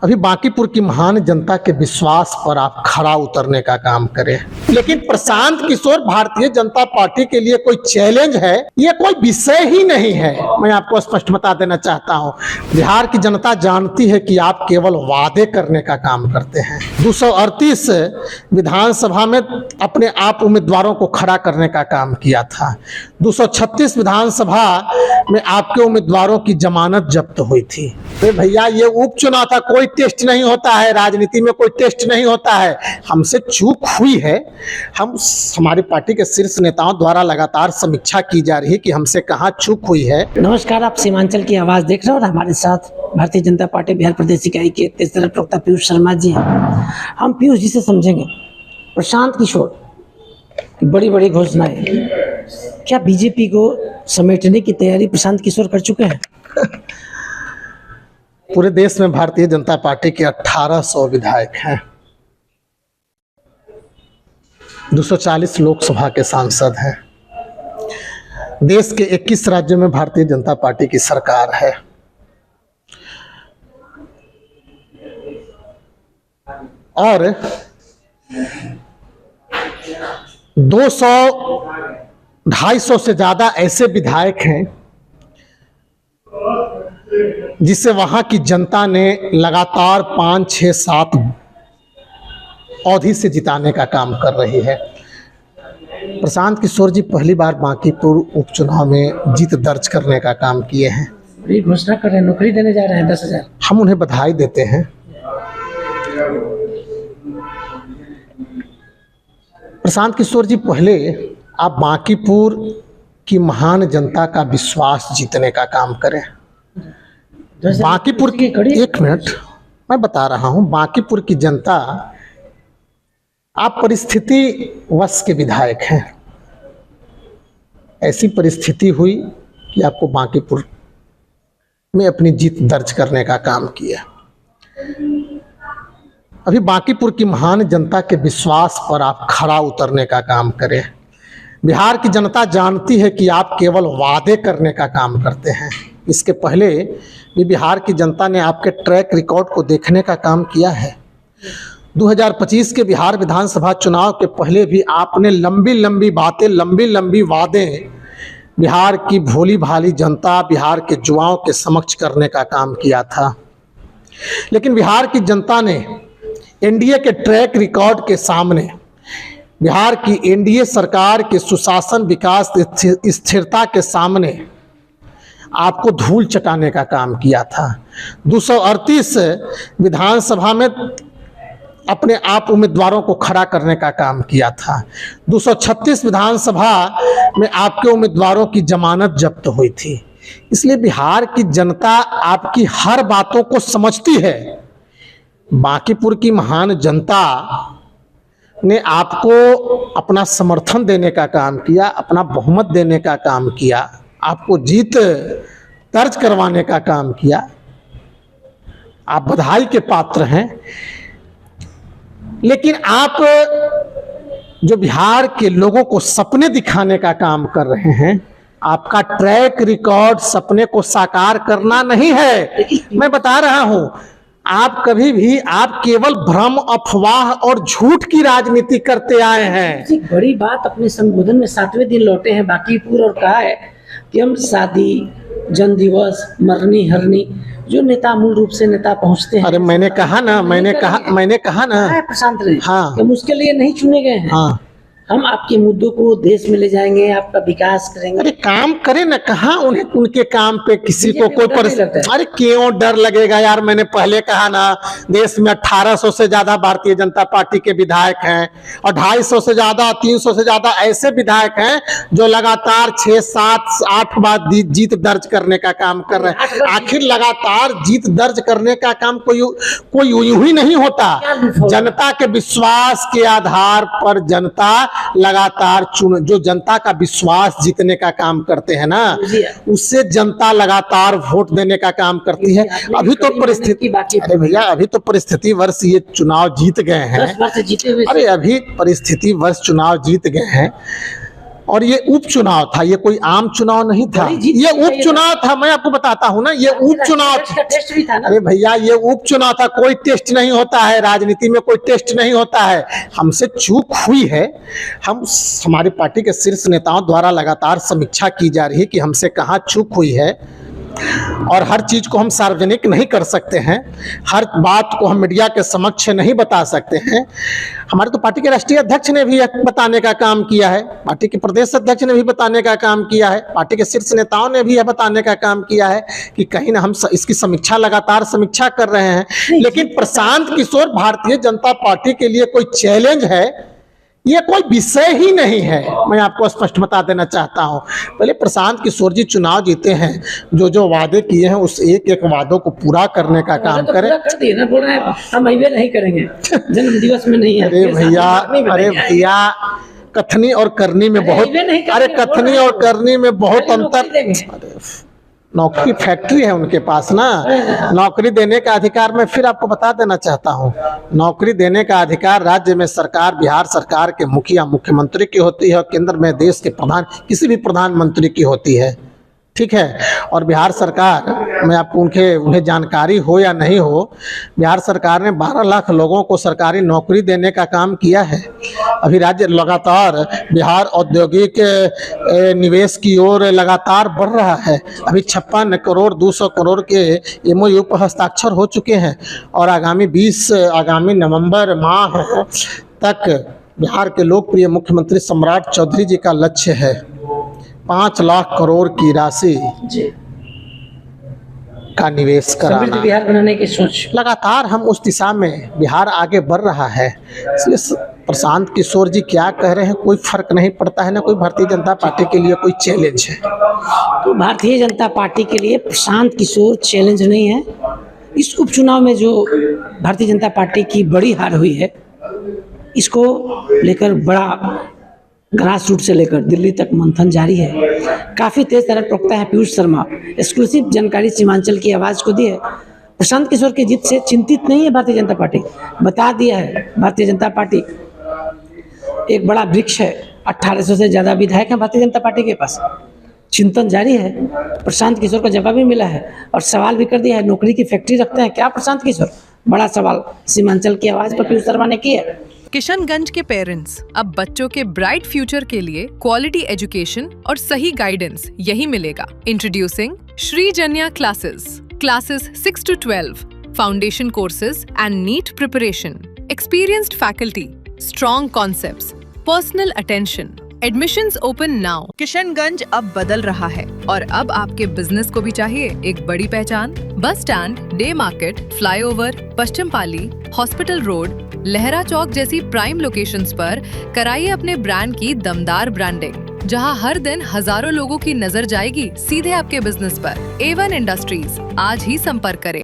अभी बांकीपुर की महान जनता के विश्वास पर आप खरा उतरने का काम करें। लेकिन प्रशांत किशोर भारतीय जनता पार्टी के लिए कोई चैलेंज है, ये कोई विषय ही नहीं है। मैं आपको स्पष्ट बता देना चाहता हूं, बिहार की जनता जानती है कि आप केवल वादे करने का काम करते हैं। 238 विधानसभा में अपने आप उम्मीदवारों को खड़ा करने का काम किया था। 236 विधानसभा में आपके उम्मीदवारों की जमानत जब्त हुई थी। भैया ये उपचुनाव था, कोई टेस्ट नहीं होता है, राजनीति में कोई टेस्ट नहीं होता है। हमसे चूक हुई है। हमारी पार्टी के शीर्ष नेताओं द्वारा लगातार समीक्षा की जा रही है कि हमसे कहाँ चूक हुई है। नमस्कार, आप सीमांचल की आवाज देख रहे हो और हमारे साथ भारतीय जनता पार्टी बिहार प्रदेश इकाई के तीसरे प्रवक्ता पीयूष शर्मा जी हैं। हम पीयूष जी से समझेंगे, प्रशांत किशोर बड़ी बड़ी घोषणाएं, क्या बीजेपी को समेटने की तैयारी प्रशांत किशोर कर चुके हैं? पूरे देश में भारतीय जनता पार्टी के 1800 विधायक हैं, 240 लोकसभा के सांसद हैं। देश के 21 राज्यों में भारतीय जनता पार्टी की सरकार है। और 200-250 से ज्यादा ऐसे विधायक हैं जिसे वहां की जनता ने लगातार 5, 6, 7 अवधि से जिताने का काम कर रही है। प्रशांत किशोर जी पहली बार बांकीपुर उपचुनाव में जीत दर्ज करने का काम किए हैं। बड़ी घोषणा कर रहे हैं, नौकरी देने जा रहे हैं 10,000। हम उन्हें बधाई देते हैं। प्रशांत किशोर जी, पहले आप बांकीपुर की महान जनता का विश्वास जीतने का काम करें। बांकीपुर की, एक मिनट मैं बता रहा हूं, बांकीपुर की जनता, आप परिस्थिति वश के विधायक हैं। ऐसी परिस्थिति हुई कि आपको बांकीपुर में अपनी जीत दर्ज करने का काम किया। अभी बांकीपुर की महान जनता के विश्वास पर आप खरा उतरने का काम करें। बिहार की जनता जानती है कि आप केवल वादे करने का काम करते हैं। इसके पहले भी बिहार की जनता ने आपके ट्रैक रिकॉर्ड को देखने का काम किया है। 2025 के बिहार विधानसभा चुनाव के पहले भी आपने लंबी लंबी बातें, लंबी लंबी वादें बिहार की भोली भाली जनता, बिहार के युवाओं के समक्ष करने का काम किया था। लेकिन बिहार की जनता ने एनडीए के ट्रैक रिकॉर्ड के सामने, बिहार की एनडीए सरकार के सुशासन, विकास, स्थिरता के सामने आपको धूल चटाने का काम किया था। 238 विधानसभा में अपने आप उम्मीदवारों को खड़ा करने का काम किया था। 236 विधानसभा में आपके उम्मीदवारों की जमानत जब्त हुई थी। इसलिए बिहार की जनता आपकी हर बातों को समझती है। बांकीपुर की महान जनता ने आपको अपना समर्थन देने का काम किया, अपना बहुमत देने का काम किया, आपको जीत दर्ज करवाने का काम किया। आप बधाई के पात्र हैं। लेकिन आप जो बिहार के लोगों को सपने दिखाने का काम कर रहे हैं, आपका ट्रैक रिकॉर्ड सपने को साकार करना नहीं है। मैं बता रहा हूं, आप कभी भी, आप केवल भ्रम, अफवाह और झूठ की राजनीति करते आए हैं। बड़ी बात अपने संबोधन में 7वें दिन लौटे हैं बांकीपुर और कहा है कि हम शादी, जन्म दिवस, मरनी हरनी, जो नेता मूल रूप से नेता पहुंचते हैं। अरे मैंने कहा ना प्रशांत ने, हाँ, हम उसके लिए नहीं चुने गए हैं। हाँ, हम आपके मुद्दों को देश में ले जाएंगे, आपका विकास करेंगे। अरे काम करें ना, कहाँ उन्हें उनके काम पे किसी को कोई अरे क्यों डर लगेगा यार। मैंने पहले कहा ना, देश में 1800 से ज्यादा भारतीय जनता पार्टी के विधायक हैं और 250 से ज्यादा, 300 से ज्यादा ऐसे विधायक हैं जो लगातार 6, 7, 8 बार जीत दर्ज करने का काम कर रहे हैं। आखिर लगातार जीत दर्ज करने का काम कोई यूं ही नहीं होता। जनता के विश्वास के आधार पर जनता लगातार जो जनता का विश्वास जीतने का काम करते हैं ना, उससे जनता लगातार वोट देने का काम करती है। अभी तो परिस्थिति, अरे भैया अभी तो परिस्थिति वर्ष ये चुनाव जीत गए हैं। अरे अभी परिस्थिति वर्ष चुनाव जीत गए हैं। और ये उपचुनाव था, ये कोई आम चुनाव नहीं था, बड़ी जीत ये थी, उपचुनाव था। मैं आपको बताता हूं ना, ये उपचुनाव था। का टेस्ट भी था ना। अरे भैया, ये उपचुनाव था, कोई टेस्ट नहीं होता है, राजनीति में कोई टेस्ट नहीं होता है। हमसे चूक हुई है, हमारी पार्टी के शीर्ष नेताओं द्वारा लगातार समीक्षा की जा रही है कि हमसे कहाँ चूक हुई है, और हर चीज को हम सार्वजनिक नहीं कर सकते हैं, हर बात को हम मीडिया के समक्ष नहीं बता सकते हैं। हमारे तो पार्टी के राष्ट्रीय अध्यक्ष ने भी बताने का काम किया है, पार्टी के प्रदेश अध्यक्ष ने भी बताने का काम किया है, पार्टी के शीर्ष नेताओं ने भी यह बताने का काम किया है कि कहीं ना हम इसकी समीक्षा, लगातार समीक्षा कर रहे हैं। लेकिन प्रशांत किशोर भारतीय जनता पार्टी के लिए कोई चैलेंज है, ये कोई विषय ही नहीं है। मैं आपको स्पष्ट बता देना चाहता हूं। पहले प्रशांत किशोर जी चुनाव जीते हैं, जो वादे किए हैं उस एक एक वादों को पूरा करने का काम तो करें। पूरा कर दिए ना, बोल रहे हैं हम अहिवे नहीं करेंगे, जन्म दिवस में नहीं है। अरे भैया, कथनी और करनी में बहुत, अहिवे नहीं करेंगे, अरे बोल कथनी रहे और करनी में बहुत खाली नौकरी अंतर। देंगे। अरे नौकरी फैक्ट्री है उनके पास ना, नौकरी देने का अधिकार, मैं फिर आपको बता देना चाहता हूं, नौकरी देने का अधिकार राज्य में सरकार, बिहार सरकार के मुखिया, मुख्यमंत्री की होती है, और केंद्र में देश के प्रधान, किसी भी प्रधानमंत्री की होती है, ठीक है। और बिहार सरकार, मैं आपको उन्हें जानकारी हो या नहीं हो, बिहार सरकार ने 12 लाख लोगों को सरकारी नौकरी देने का काम किया है। अभी राज्य लगातार, बिहार औद्योगिक निवेश की ओर लगातार बढ़ रहा है। अभी 56 करोड़ 200 करोड़ के MOU पर हस्ताक्षर हो चुके हैं, और आगामी नवंबर माह तक बिहार के लोकप्रिय मुख्यमंत्री सम्राट चौधरी जी का लक्ष्य है 5 लाख करोड़ की राशि जी, का निवेश समृद्ध कराना। बिहार बनाने की सोच। लगातार हम उस दिशा में, बिहार आगे बढ़ रहा है। इसलिए प्रशांत किशोर जी क्या कह रहे हैं, कोई फर्क नहीं पड़ता है ना, कोई भारतीय जनता पार्टी के लिए कोई चैलेंज है। तो भारतीय जनता पार्टी के लिए प्रशांत किशोर चैलेंज नहीं है। इस उपचुनाव में जो भारतीय जनता पार्टी की बड़ी हार हुई है, इसको लेकर बड़ा ग्रास रूट से लेकर दिल्ली तक मंथन जारी है। काफ़ी तेज तरह प्रवक्ता है पीयूष शर्मा, एक्सक्लूसिव जानकारी सीमांचल की आवाज़ को दी है। प्रशांत किशोर की जीत से चिंतित नहीं है भारतीय जनता पार्टी, बता दिया है भारतीय जनता पार्टी एक बड़ा वृक्ष है, 1800 से ज़्यादा विधायक हैं भारतीय जनता पार्टी के पास। चिंतन जारी है, प्रशांत किशोर का जवाब भी मिला है और सवाल भी कर दिया है, नौकरी की फैक्ट्री रखते हैं क्या प्रशांत किशोर? बड़ा सवाल सीमांचल की आवाज़ पर पीयूष शर्मा ने किया है। किशनगंज के पेरेंट्स अब बच्चों के ब्राइट फ्यूचर के लिए क्वालिटी एजुकेशन और सही गाइडेंस यही मिलेगा। Introducing Shri Janya classes 6 to 12, foundation courses and NEET preparation, experienced faculty, strong concepts, personal attention. Admissions open now. Kishanganj अब बदल रहा है और अब आपके बिजनेस को भी चाहिए एक बड़ी पहचान। Bus stand, day market, flyover, Paschim Pali, hospital road, Lahra Chowk जैसी प्राइम लोकेशंस पर कराइए अपने ब्रांड की दमदार ब्रांडिंग, जहां हर दिन हजारों लोगों की नजर जाएगी सीधे आपके बिजनेस पर। A1 इंडस्ट्रीज, आज ही संपर्क करें।